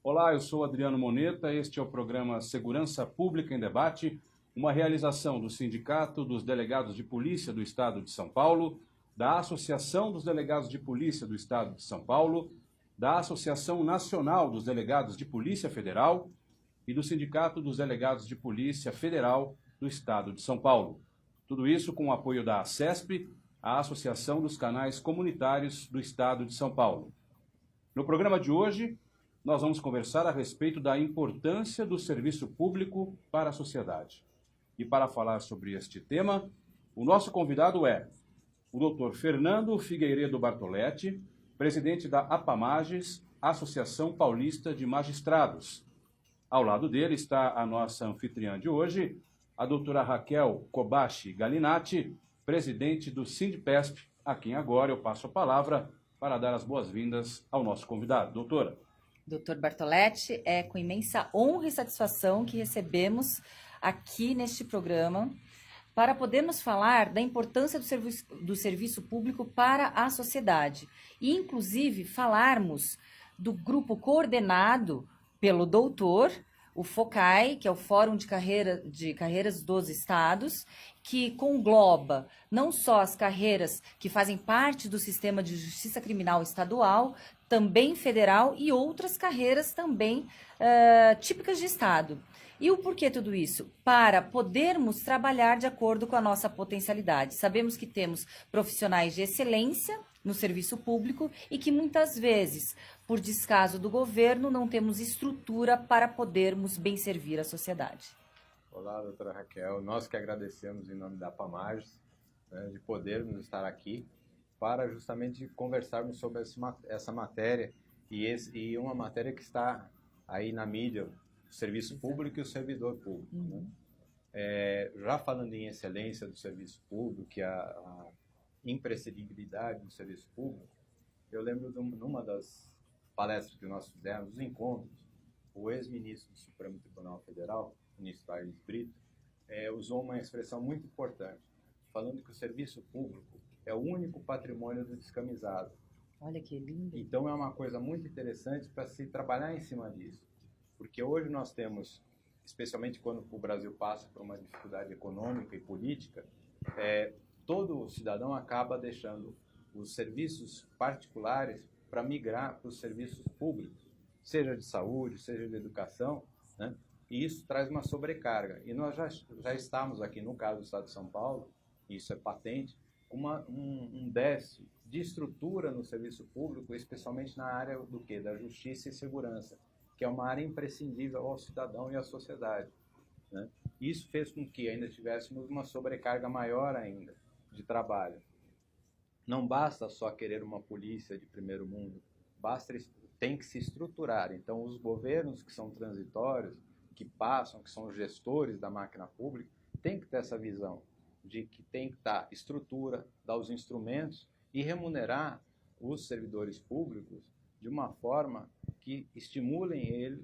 Olá, eu sou Adriano Moneta, este é o programa Segurança Pública em Debate, uma realização do Sindicato dos Delegados de Polícia do Estado de São Paulo, da Associação dos Delegados de Polícia do Estado de São Paulo, da Associação Nacional dos Delegados de Polícia Federal e do Sindicato dos Delegados de Polícia Federal do Estado de São Paulo. Tudo isso com o apoio da ACESP, a Associação dos Canais Comunitários do Estado de São Paulo. No programa de hoje, nós vamos conversar a respeito da importância do serviço público para a sociedade. E para falar sobre este tema, o nosso convidado é o Dr. Fernando Figueiredo Bartoletti, presidente da APAMAGES, Associação Paulista de Magistrados. Ao lado dele está a nossa anfitriã de hoje, a doutora Raquel Kobashi Galinatti, presidente do Sindipesp, a quem agora eu passo a palavra para dar as boas-vindas ao nosso convidado. Doutora. Doutor Bartoletti, é com imensa honra e satisfação que recebemos aqui neste programa para podermos falar da importância do serviço público para a sociedade e, inclusive, falarmos do grupo coordenado pelo doutor, o FOCAI, que é o Fórum de Carreiras dos Estados, que congloba não só as carreiras que fazem parte do sistema de justiça criminal estadual, também federal e outras carreiras também típicas de Estado. E o porquê tudo isso? Para podermos trabalhar de acordo com a nossa potencialidade. Sabemos que temos profissionais de excelência no serviço público e que muitas vezes, por descaso do governo, não temos estrutura para podermos bem servir a sociedade. Olá, doutora Raquel. Nós que agradecemos em nome da APAMAGES, de podermos estar aqui para justamente conversarmos sobre essa matéria e uma matéria que está aí na mídia, o serviço público e o servidor público. Né? Já falando em excelência do serviço público e a imprescindibilidade do serviço público, eu lembro de numa das palestras que nós fizemos, os encontros, o ex-ministro do Supremo Tribunal Federal, o ministro Aires Brito, usou uma expressão muito importante, falando que o serviço público é o único patrimônio do descamisado. Olha que lindo. Então é uma coisa muito interessante para se trabalhar em cima disso, porque hoje nós temos, especialmente quando o Brasil passa por uma dificuldade econômica e política, todo cidadão acaba deixando os serviços particulares para migrar para os serviços públicos, seja de saúde, seja de educação, né? E isso traz uma sobrecarga. E nós já estamos aqui, no caso do Estado de São Paulo, isso é patente, um déficit de estrutura no serviço público, especialmente na área do quê? Da justiça e segurança, que é uma área imprescindível ao cidadão e à sociedade. Né? Isso fez com que ainda tivéssemos uma sobrecarga maior ainda de trabalho. Não basta só querer uma polícia de primeiro mundo, tem que se estruturar. Então, os governos que são transitórios, que passam, que são os gestores da máquina pública, tem que ter essa visão de que tem que dar estrutura, dar os instrumentos e remunerar os servidores públicos de uma forma que estimulem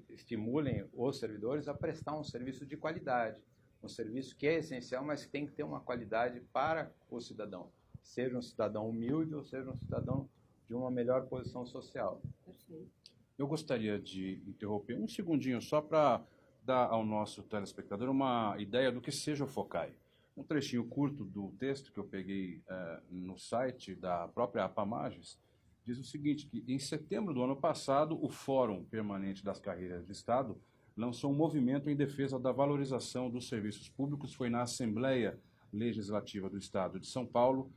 os servidores a prestar um serviço de qualidade, um serviço que é essencial, mas que tem que ter uma qualidade para o cidadão, seja um cidadão humilde ou seja um cidadão de uma melhor posição social. Perfeito. Eu gostaria de interromper um segundinho só para dar ao nosso telespectador uma ideia do que seja o FOCAI. Um trechinho curto do texto que eu peguei no site da própria APAMAGES diz o seguinte, que em setembro do ano passado, o Fórum Permanente das Carreiras de Estado lançou um movimento em defesa da valorização dos serviços públicos, foi na Assembleia Legislativa do Estado de São Paulo.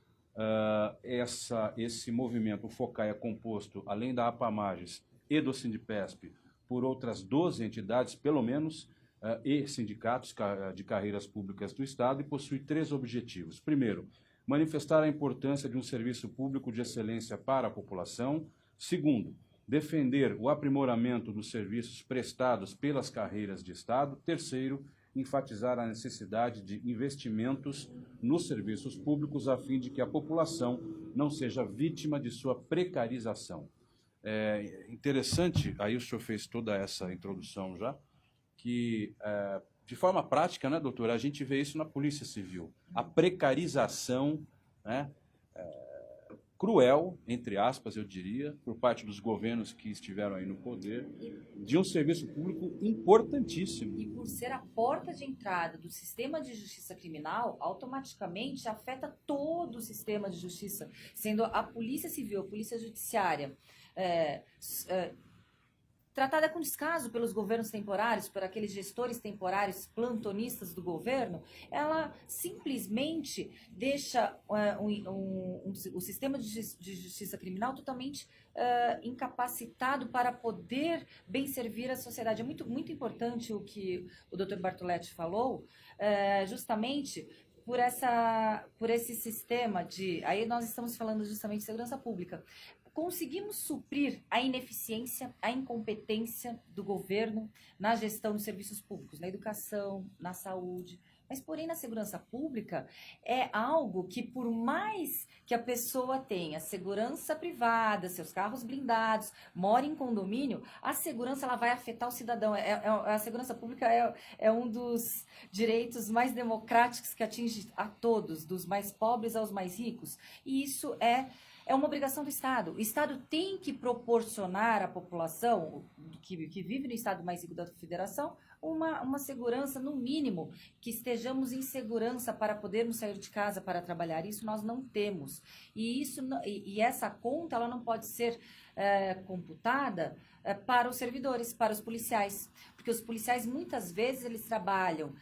Esse movimento, o FOCAI, é composto, além da APAMAGES e do Sindipesp, por outras 12 entidades, pelo menos, e sindicatos de carreiras públicas do Estado, e possui 3 objetivos. Primeiro, manifestar a importância de um serviço público de excelência para a população. Segundo, defender o aprimoramento dos serviços prestados pelas carreiras de Estado. Terceiro, enfatizar a necessidade de investimentos nos serviços públicos a fim de que a população não seja vítima de sua precarização. É interessante, aí o senhor fez toda essa introdução já, que de forma prática, né, doutora, a gente vê isso na Polícia Civil. A precarização, né, cruel, entre aspas, eu diria, por parte dos governos que estiveram aí no poder, de um serviço público importantíssimo. E por ser a porta de entrada do sistema de justiça criminal, automaticamente afeta todo o sistema de justiça, sendo a Polícia Civil, a Polícia Judiciária, tratada com descaso pelos governos temporários, por aqueles gestores temporários, plantonistas do governo, ela simplesmente deixa o sistema de justiça criminal totalmente incapacitado para poder bem servir a sociedade. É muito, muito importante o que o Dr. Bartoletti falou, justamente por esse sistema de... Aí nós estamos falando justamente de segurança pública. Conseguimos suprir a ineficiência, a incompetência do governo na gestão dos serviços públicos, na educação, na saúde. Mas, porém, na segurança pública é algo que, por mais que a pessoa tenha segurança privada, seus carros blindados, mora em condomínio, a segurança ela vai afetar o cidadão. A segurança pública é um dos direitos mais democráticos que atinge a todos, dos mais pobres aos mais ricos. E isso é uma obrigação do Estado. O Estado tem que proporcionar à população que vive no Estado mais rico da Federação uma segurança, no mínimo, que estejamos em segurança para podermos sair de casa para trabalhar. Isso nós não temos. E essa conta ela não pode ser computada para os servidores, para os policiais. Porque os policiais, muitas vezes, eles trabalham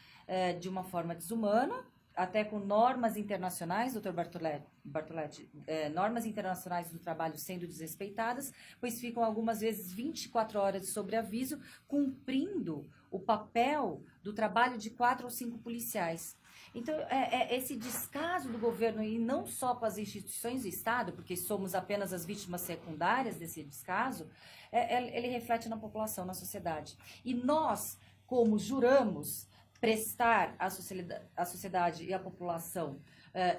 de uma forma desumana, até com normas internacionais, doutor Bartoletti, normas internacionais do trabalho sendo desrespeitadas, pois ficam algumas vezes 24 horas de sobreaviso, cumprindo o papel do trabalho de 4 ou 5 policiais. Então, esse descaso do governo, e não só com as instituições do Estado, porque somos apenas as vítimas secundárias desse descaso, ele reflete na população, na sociedade. E nós, como juramos prestar à sociedade e à população,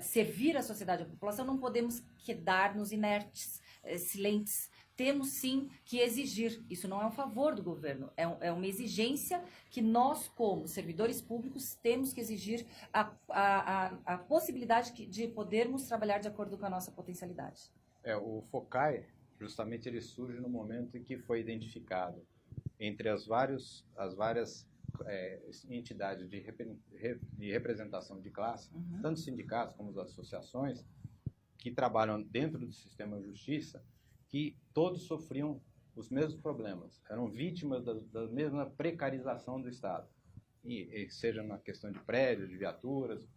servir a sociedade e a população, não podemos quedar-nos inertes, silentes. Temos sim que exigir. Isso não é um favor do governo, é uma exigência que nós, como servidores públicos, temos que exigir a possibilidade de podermos trabalhar de acordo com a nossa potencialidade. O FOCAI, justamente, ele surge no momento em que foi identificado entre as várias entidades de representação de classe, tanto sindicatos como as associações, que trabalham dentro do sistema de justiça, que todos sofriam os mesmos problemas, eram vítimas da mesma precarização do Estado, e seja na questão de prédios, de viaturas,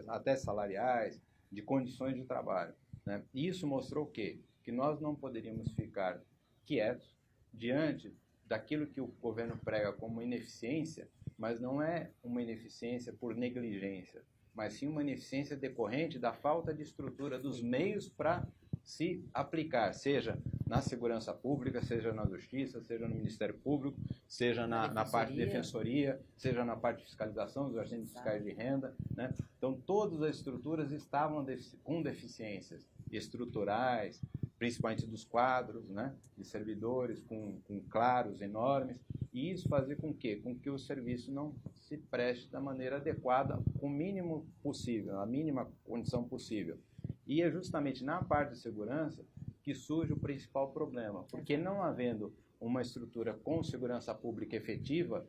até salariais, de condições de trabalho, né? E isso mostrou o quê? Que nós não poderíamos ficar quietos diante daquilo que o governo prega como ineficiência, mas não é uma ineficiência por negligência, mas sim uma ineficiência decorrente da falta de estrutura dos meios para se aplicar, seja na segurança pública, seja na justiça, seja no Ministério Público, seja na parte de defensoria, seja na parte de fiscalização dos agentes fiscais de renda, né? Então, todas as estruturas estavam com deficiências estruturais, principalmente dos quadros, né, de servidores com claros enormes, e isso fazia com que o serviço não se preste da maneira adequada, com o mínimo possível, a mínima condição possível. E é justamente na parte de segurança que surge o principal problema, porque não havendo uma estrutura com segurança pública efetiva,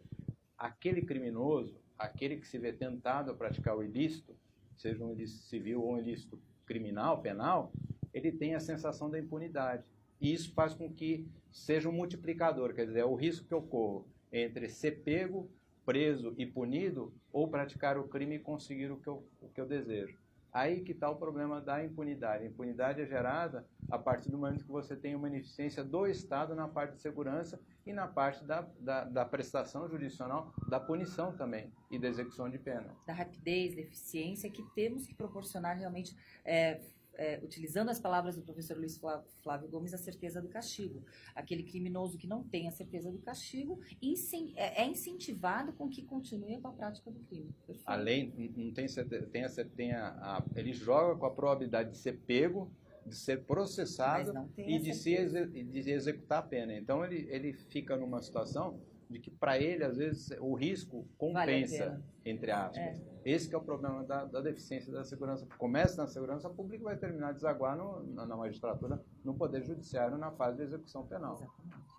aquele criminoso, aquele que se vê tentado a praticar o ilícito, seja um ilícito civil ou um ilícito criminal, penal, ele tem a sensação da impunidade. E isso faz com que seja um multiplicador, quer dizer, é o risco que ocorre entre ser pego, preso e punido, ou praticar o crime e conseguir o que eu desejo. Aí que está o problema da impunidade. A impunidade é gerada a partir do momento que você tem uma ineficiência do Estado na parte de segurança e na parte da prestação jurisdicional, da punição também e da execução de pena. Da rapidez, da eficiência que temos que proporcionar realmente... utilizando as palavras do professor Luiz Flávio Gomes, a certeza do castigo. Aquele criminoso que não tem a certeza do castigo é incentivado com que continue com a prática do crime. Perfeito. Além, não tem ele joga com a probabilidade de ser pego, de ser processado e de executar a pena. Então, ele fica numa situação de que para ele, às vezes, o risco compensa, entre aspas. Esse que é o problema da deficiência da segurança. Começa na segurança pública e vai terminar a desaguar na magistratura, no Poder Judiciário, na fase de execução penal. Exatamente.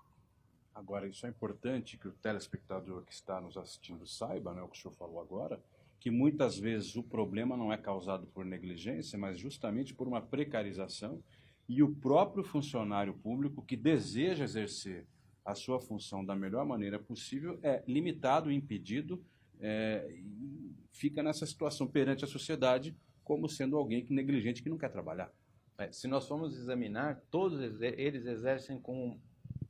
Agora, isso é importante que o telespectador que está nos assistindo saiba, né, o que o senhor falou agora, que muitas vezes o problema não é causado por negligência, mas justamente por uma precarização, e o próprio funcionário público que deseja exercer a sua função da melhor maneira possível é limitado, impedido, e fica nessa situação perante a sociedade como sendo alguém negligente que não quer trabalhar. Se nós formos examinar, todos eles exercem com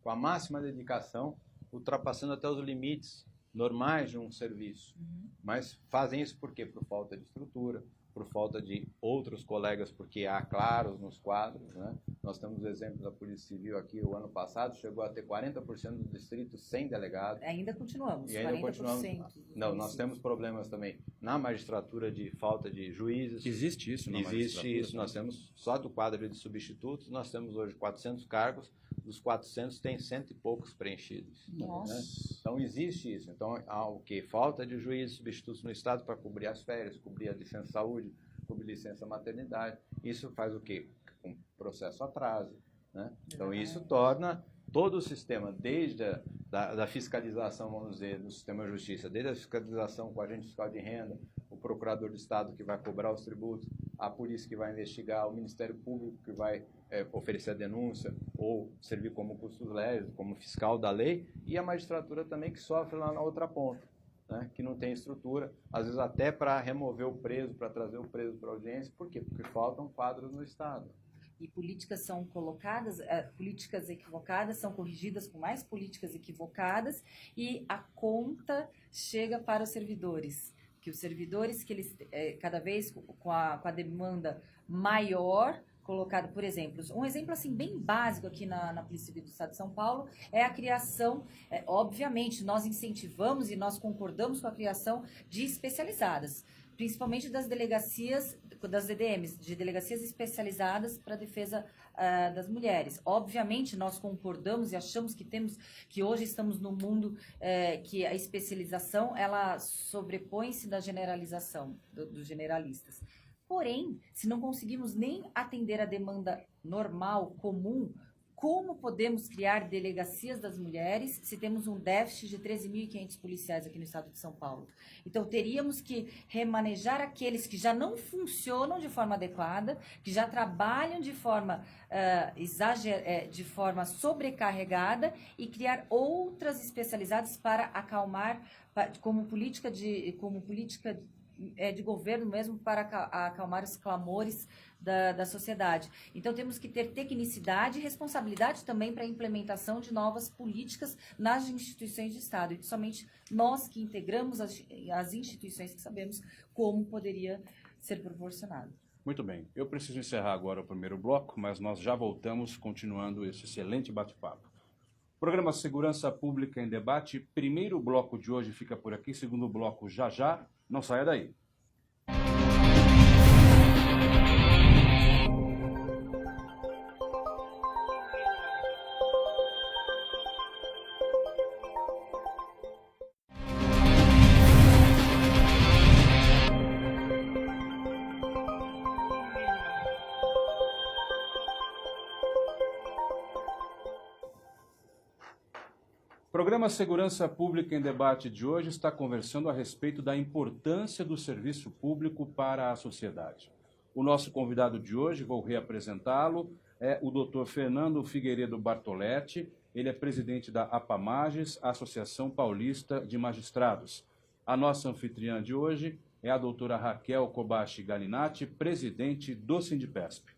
a máxima dedicação, ultrapassando até os limites normais de um serviço. Mas fazem isso por quê? Por falta de estrutura, por falta de outros colegas, porque há claros nos quadros, né? Nós temos o exemplo da Polícia Civil aqui, o ano passado chegou a ter 40% do distrito sem delegado. Ainda continuamos, e ainda 40%. continuamos. Não, nós temos problemas também na magistratura de falta de juízes. Existe isso na magistratura? Existe isso, nós temos, só do quadro de substitutos, nós temos hoje 400 cargos, dos 400 tem 100 e poucos preenchidos. Nossa. Né? Então existe isso. Então há o quê? Falta de juízes substitutos no Estado para cobrir as férias, cobrir a licença saúde, cobrir licença maternidade. Isso faz o quê? Um processo atraso. Né? Então isso torna todo o sistema, desde da fiscalização, vamos dizer, do sistema de justiça, desde a fiscalização com o agente fiscal de renda, o procurador do Estado que vai cobrar os tributos, a polícia que vai investigar, o Ministério Público que vai oferecer a denúncia ou servir como custos leves, como fiscal da lei, e a magistratura também que sofre lá na outra ponta, né, que não tem estrutura, às vezes até para remover o preso, para trazer o preso para a audiência. Por quê? Porque faltam quadros no Estado. E políticas são colocadas, políticas equivocadas são corrigidas com mais políticas equivocadas e a conta chega para os servidores. Que os servidores, que eles, cada vez com a demanda maior colocada, por exemplo, um exemplo assim bem básico aqui na Polícia Civil do Estado de São Paulo é a criação, obviamente nós incentivamos e nós concordamos com a criação de especializadas, principalmente das delegacias, das DDMs, de delegacias especializadas para a defesa das mulheres. Obviamente, nós concordamos e achamos que hoje estamos num mundo que a especialização, ela sobrepõe-se da generalização, dos generalistas. Porém, se não conseguimos nem atender a demanda normal, comum, como podemos criar delegacias das mulheres se temos um déficit de 13.500 policiais aqui no estado de São Paulo? Então, teríamos que remanejar aqueles que já não funcionam de forma adequada, que já trabalham de forma de forma sobrecarregada e criar outras especializadas para acalmar, como política de governo mesmo, para acalmar os clamores da sociedade. Então, temos que ter tecnicidade e responsabilidade também para a implementação de novas políticas nas instituições de Estado. E somente nós que integramos as instituições que sabemos como poderia ser proporcionado. Muito bem. Eu preciso encerrar agora o primeiro bloco, mas nós já voltamos continuando esse excelente bate-papo. Programa Segurança Pública em Debate. Primeiro bloco de hoje fica por aqui, segundo bloco já. Não saia daí. O programa Segurança Pública em Debate de hoje está conversando a respeito da importância do serviço público para a sociedade. O nosso convidado de hoje, vou reapresentá-lo, é o Dr. Fernando Figueiredo Bartoletti. Ele é presidente da APAMAGES, Associação Paulista de Magistrados. A nossa anfitriã de hoje é a doutora Raquel Kobashi Galinatti, presidente do Sindipesp.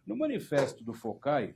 No manifesto do FOCAI,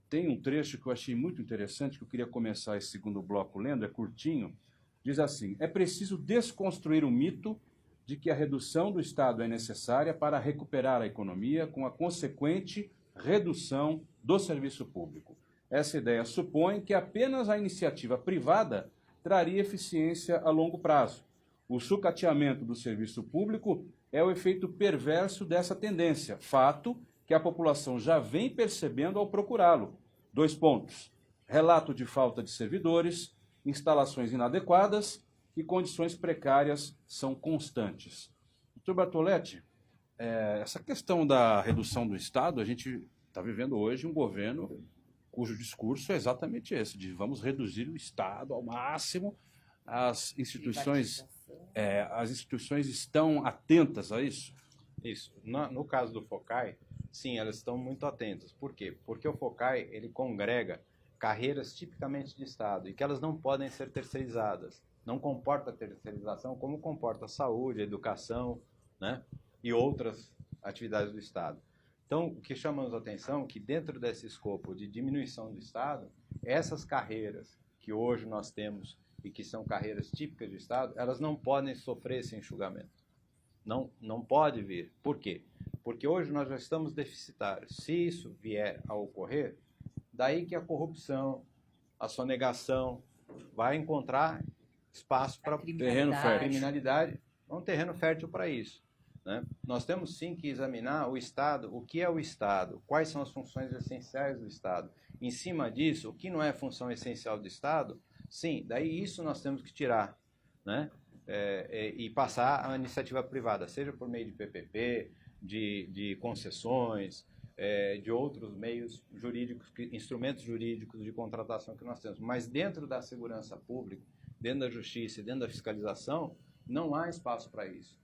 tem um trecho que eu achei muito interessante, que eu queria começar esse segundo bloco lendo, é curtinho. Diz assim: é preciso desconstruir o mito de que a redução do Estado é necessária para recuperar a economia, com a consequente redução do serviço público. Essa ideia supõe que apenas a iniciativa privada traria eficiência a longo prazo. O sucateamento do serviço público é o efeito perverso dessa tendência, fato que a população já vem percebendo ao procurá-lo. 2 pontos. Relato de falta de servidores, instalações inadequadas e condições precárias são constantes. Doutor Bartoletti, essa questão da redução do Estado, a gente está vivendo hoje um governo cujo discurso é exatamente esse, de vamos reduzir o Estado ao máximo. As instituições estão atentas a isso? Isso. No caso do FOCAI, sim, elas estão muito atentas. Por quê? Porque o FOCAI, ele congrega carreiras tipicamente de Estado e que elas não podem ser terceirizadas. Não comporta terceirização como comporta a saúde, a educação, né, e outras atividades do Estado. Então, o que chamamos a atenção é que dentro desse escopo de diminuição do Estado, essas carreiras que hoje nós temos e que são carreiras típicas de Estado, elas não podem sofrer esse enxugamento. Não pode vir. Por quê? Porque hoje nós já estamos deficitários. Se isso vier a ocorrer, daí que a corrupção, a sonegação vai encontrar espaço para terreno fértil. Criminalidade, um terreno fértil para isso. Né? Nós temos sim que examinar o Estado, o que é o Estado, quais são as funções essenciais do Estado. Em cima disso, o que não é função essencial do Estado, sim, daí isso nós temos que tirar, né? E passar à iniciativa privada, seja por meio de PPP, de concessões, de outros meios jurídicos, instrumentos jurídicos de contratação que nós temos. Mas dentro da segurança pública, dentro da justiça e dentro da fiscalização, não há espaço para isso.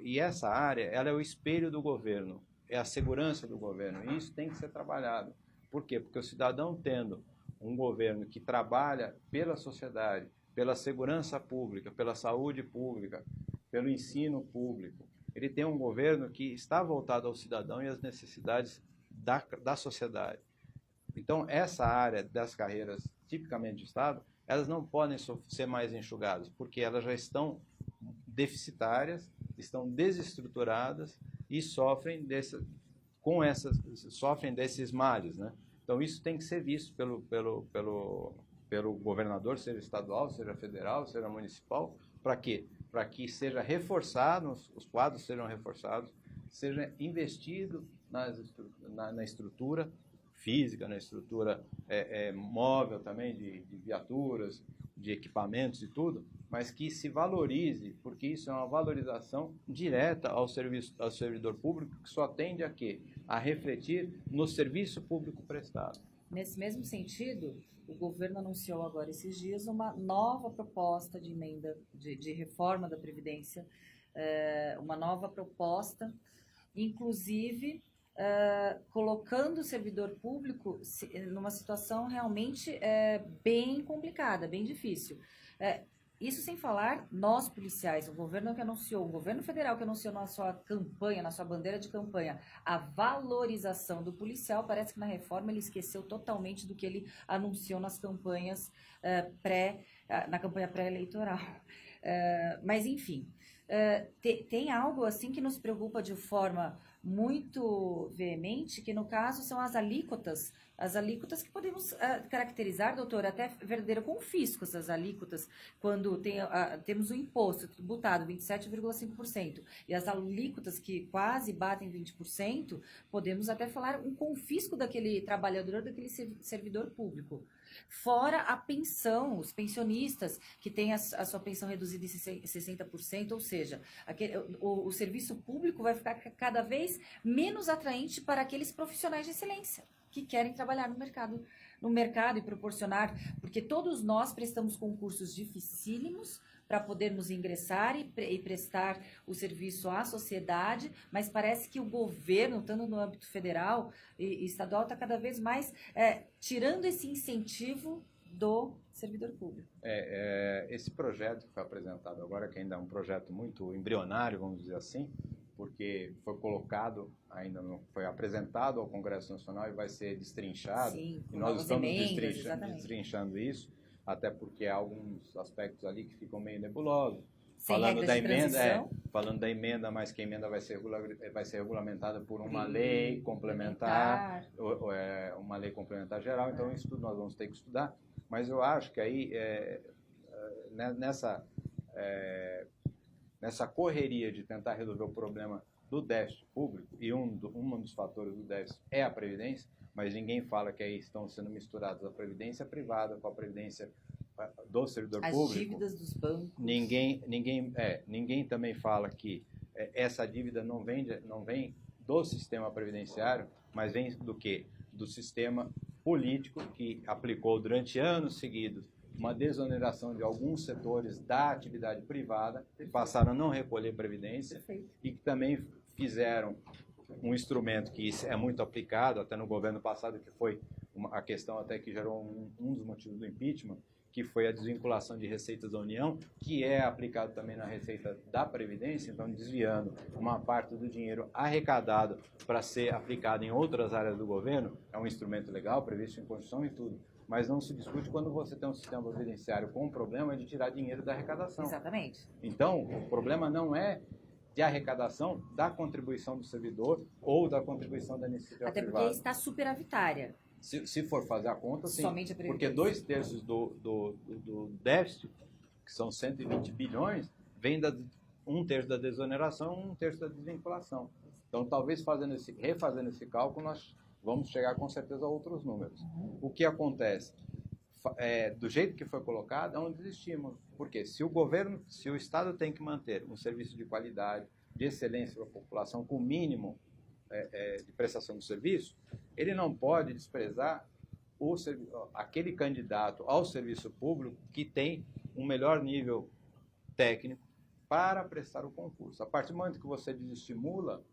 E essa área, ela é o espelho do governo, é a segurança do governo, e isso tem que ser trabalhado. Por quê? Porque o cidadão tendo um governo que trabalha pela sociedade, pela segurança pública, pela saúde pública, pelo ensino público, ele tem um governo que está voltado ao cidadão e às necessidades da sociedade. Então, essa área das carreiras tipicamente de Estado, elas não podem ser mais enxugadas, porque elas já estão deficitárias, estão desestruturadas e sofrem desses males, né? Então isso tem que ser visto pelo governador, seja estadual, seja federal, seja municipal. Para quê? Para que seja reforçado, os quadros sejam reforçados, seja investido na estrutura física, na estrutura móvel também de viaturas, de equipamentos e tudo, mas que se valorize, porque isso é uma valorização direta ao servidor público, que só tende a quê? A refletir no serviço público prestado. Nesse mesmo sentido, o governo anunciou agora esses dias uma nova proposta de emenda, de reforma da Previdência, uma nova proposta, inclusive colocando o servidor público numa situação realmente bem complicada, bem difícil. Isso sem falar, nós policiais, o governo federal que anunciou na sua campanha, na sua bandeira de campanha, a valorização do policial, parece que na reforma ele esqueceu totalmente do que ele anunciou nas campanhas na campanha pré-eleitoral. Mas enfim, tem algo assim que nos preocupa de forma muito veemente, que no caso são as alíquotas que podemos caracterizar, doutor, até verdadeiro confisco, essas alíquotas, quando temos o imposto tributado 27,5% e as alíquotas que quase batem 20%, podemos até falar um confisco daquele trabalhador, daquele servidor público. Fora a pensão, os pensionistas que têm a sua pensão reduzida em 60%, ou seja, o serviço público vai ficar cada vez menos atraente para aqueles profissionais de excelência que querem trabalhar no mercado e proporcionar, porque todos nós prestamos concursos dificílimos para podermos ingressar e prestar o serviço à sociedade, mas parece que o governo, tanto no âmbito federal e estadual, está cada vez mais tirando esse incentivo do servidor público. Esse projeto que foi apresentado agora, que ainda é um projeto muito embrionário, vamos dizer assim, porque foi colocado, ainda não foi apresentado ao Congresso Nacional e vai ser destrinchado. Sim, e nós estamos emendas, destrinchando isso, até porque há alguns aspectos ali que ficam meio nebulosos. Sem falando da emenda, falando da emenda, mas que a emenda vai ser regulamentada por uma lei complementar, uma lei complementar geral, então isso tudo nós vamos ter que estudar. Mas eu acho que aí, nessa correria de tentar resolver o problema do déficit público, e um dos fatores do déficit é a Previdência, mas ninguém fala que aí estão sendo misturadas a previdência privada com a previdência do servidor público. As dívidas dos bancos. Ninguém também fala que essa dívida não vem do sistema previdenciário, mas vem do quê? Do sistema político que aplicou durante anos seguidos uma desoneração de alguns setores da atividade privada, que passaram a não recolher previdência. Perfeito. E que também fizeram um instrumento que é muito aplicado, até no governo passado, que foi a questão até que gerou um dos motivos do impeachment, que foi a desvinculação de receitas da União, que é aplicado também na receita da Previdência, então desviando uma parte do dinheiro arrecadado para ser aplicado em outras áreas do governo. É um instrumento legal, previsto em Constituição e tudo, mas não se discute quando você tem um sistema previdenciário com o problema de tirar dinheiro da arrecadação. Exatamente. Então, o problema não é de arrecadação da contribuição do servidor ou da contribuição da iniciativa Até privada. porque está superavitária. Se for fazer a conta, sim. Somente a porque 2/3 do déficit, que são 120 bilhões, vem da 1/3 da desoneração, 1/3 da desvinculação. Então, talvez refazendo esse cálculo, nós vamos chegar com certeza a outros números. O que acontece? Do jeito que foi colocado, é um desestímulo. Porque se o Estado tem que manter um serviço de qualidade, de excelência para a população, com o mínimo de prestação de serviço, ele não pode desprezar aquele candidato ao serviço público que tem um melhor nível técnico para prestar o concurso. A partir do momento que você desestimula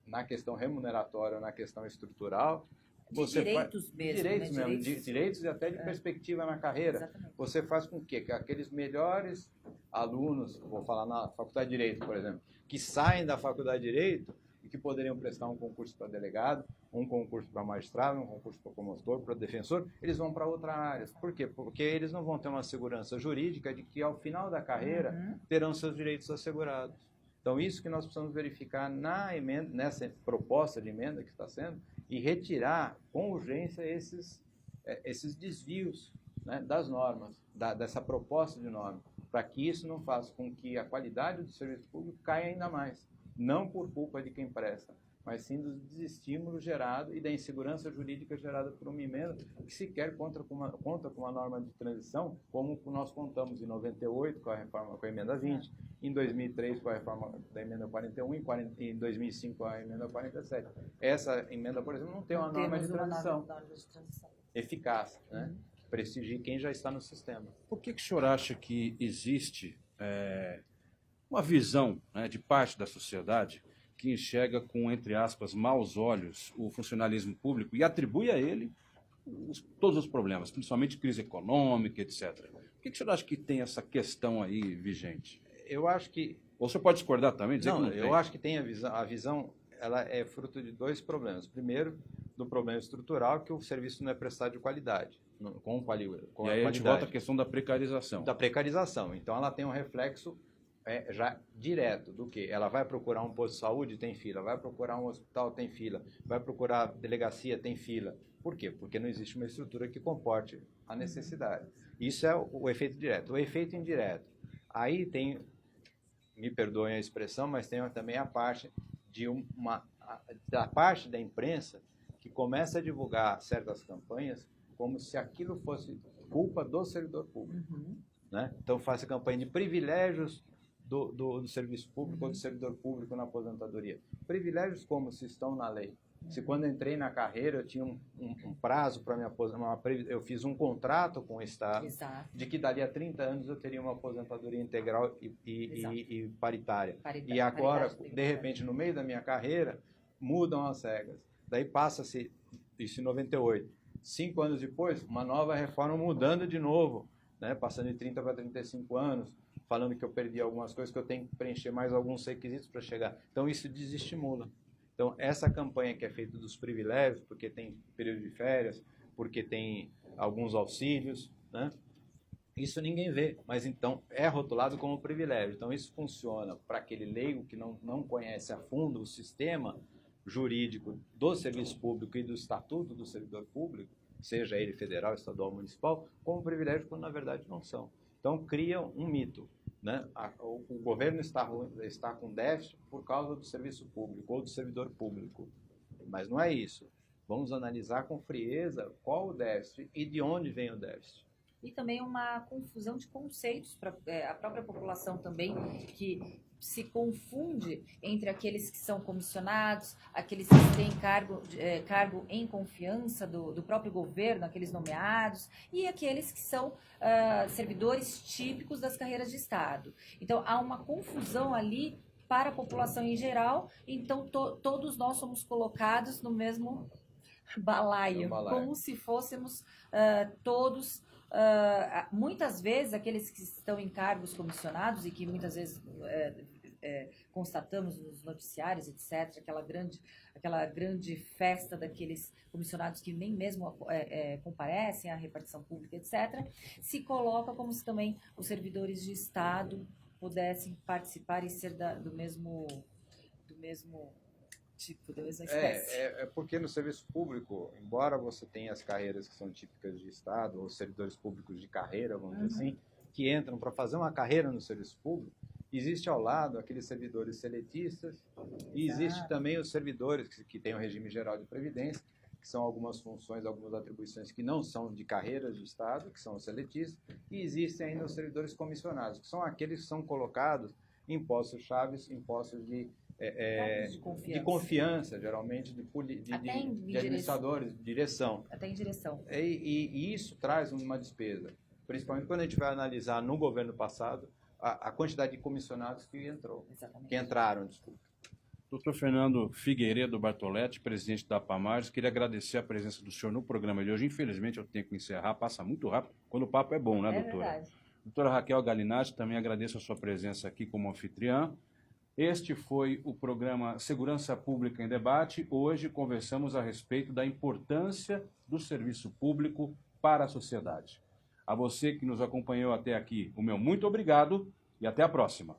na questão remuneratória, na questão estrutural, Direitos mesmo. Direitos e até de perspectiva na carreira. Exatamente. Você faz com que aqueles melhores alunos, vou falar na Faculdade de Direito, por exemplo, que saem da Faculdade de Direito e que poderiam prestar um concurso para delegado, um concurso para magistrado, um concurso para promotor, para defensor, eles vão para outra área. Por quê? Porque eles não vão ter uma segurança jurídica de que ao final da carreira terão seus direitos assegurados. Então, isso que nós precisamos verificar nessa proposta de emenda que está sendo, e retirar com urgência esses desvios, né, das normas, dessa proposta de norma, para que isso não faça com que a qualidade do serviço público caia ainda mais. Não por culpa de quem presta, mas sim do desestímulo gerado e da insegurança jurídica gerada por uma emenda que sequer conta com uma norma de transição, como nós contamos em 98 com a emenda 20, em 2003 com a reforma da emenda 41, em 2005 com a emenda 47. Essa emenda, por exemplo, não tem uma norma de transição eficaz, né, que prestigie quem já está no sistema. Por que o senhor acha que existe uma visão, né, de parte da sociedade que enxerga com, entre aspas, maus olhos o funcionalismo público e atribui a ele todos os problemas, principalmente crise econômica, etc. Por que o senhor acha que tem essa questão aí vigente? Eu acho que... Ou o senhor pode discordar também? Eu acho que tem a visão, ela é fruto de dois problemas. Primeiro, do problema estrutural, que o serviço não é prestado de qualidade. E aí a gente volta à questão da precarização. Da precarização. Então, ela tem um reflexo já direto do que ela vai procurar um posto de saúde, tem fila, vai procurar um hospital, tem fila, vai procurar delegacia, tem fila. Por quê? Porque não existe uma estrutura que comporte a necessidade. Isso é o efeito direto. O efeito indireto, aí tem, me perdoem a expressão, mas tem também a parte da parte da imprensa que começa a divulgar certas campanhas como se aquilo fosse culpa do servidor público. Né? Então faz a campanha de privilégios do serviço público ou do servidor público na aposentadoria. Privilégios como se estão na lei. Se quando eu entrei na carreira eu tinha um prazo para me aposentar, eu fiz um contrato com o Estado. Exato. De que dali a 30 anos eu teria uma aposentadoria integral e paritária. E agora, de repente, no meio da minha carreira, mudam as regras. Daí passa-se, isso em 98. 5 anos depois, uma nova reforma mudando de novo, né? Passando de 30 para 35 anos, falando que eu perdi algumas coisas, que eu tenho que preencher mais alguns requisitos para chegar. Então, isso desestimula. Então, essa campanha que é feita dos privilégios, porque tem período de férias, porque tem alguns auxílios, né? Isso ninguém vê, mas então é rotulado como privilégio. Então, isso funciona para aquele leigo que não conhece a fundo o sistema jurídico do serviço público e do estatuto do servidor público, seja ele federal, estadual, municipal, como privilégio, quando na verdade não são. Então, cria um mito. Né? O governo está com déficit por causa do serviço público ou do servidor público. Mas não é isso. Vamos analisar com frieza qual o déficit e de onde vem o déficit. E também uma confusão de conceitos para a própria população também, que se confunde entre aqueles que são comissionados, aqueles que têm cargo em confiança do próprio governo, aqueles nomeados, e aqueles que são servidores típicos das carreiras de Estado. Então, há uma confusão ali para a população em geral, então todos nós somos colocados no mesmo balaio, como se fôssemos todos... muitas vezes aqueles que estão em cargos comissionados e que muitas vezes constatamos nos noticiários, etc., aquela grande festa daqueles comissionados que nem mesmo comparecem à repartição pública, etc., se coloca como se também os servidores de Estado pudessem participar e ser do mesmo tipo, da mesma espécie. É porque no serviço público, embora você tenha as carreiras que são típicas de Estado, ou servidores públicos de carreira, vamos dizer assim, que entram para fazer uma carreira no serviço público, existe ao lado aqueles servidores seletistas e existe também os servidores que têm o regime geral de previdência, que são algumas funções, algumas atribuições que não são de carreiras de Estado, que são os seletistas, e existem ainda os servidores comissionados, que são aqueles que são colocados em postos chaves, em postos de confiança, geralmente de administradores, de direção. Até em direção. E isso traz uma despesa, principalmente quando a gente vai analisar no governo passado a quantidade de comissionados que entraram. Dr. Fernando Figueiredo Bartoletti, presidente da APAMARS, queria agradecer a presença do senhor no programa de hoje. Infelizmente, eu tenho que encerrar, passa muito rápido, quando o papo é bom, né, doutora? Verdade. Doutora Raquel Galinatti, também agradeço a sua presença aqui como anfitriã. Este foi o programa Segurança Pública em Debate. Hoje conversamos a respeito da importância do serviço público para a sociedade. A você que nos acompanhou até aqui, o meu muito obrigado e até a próxima.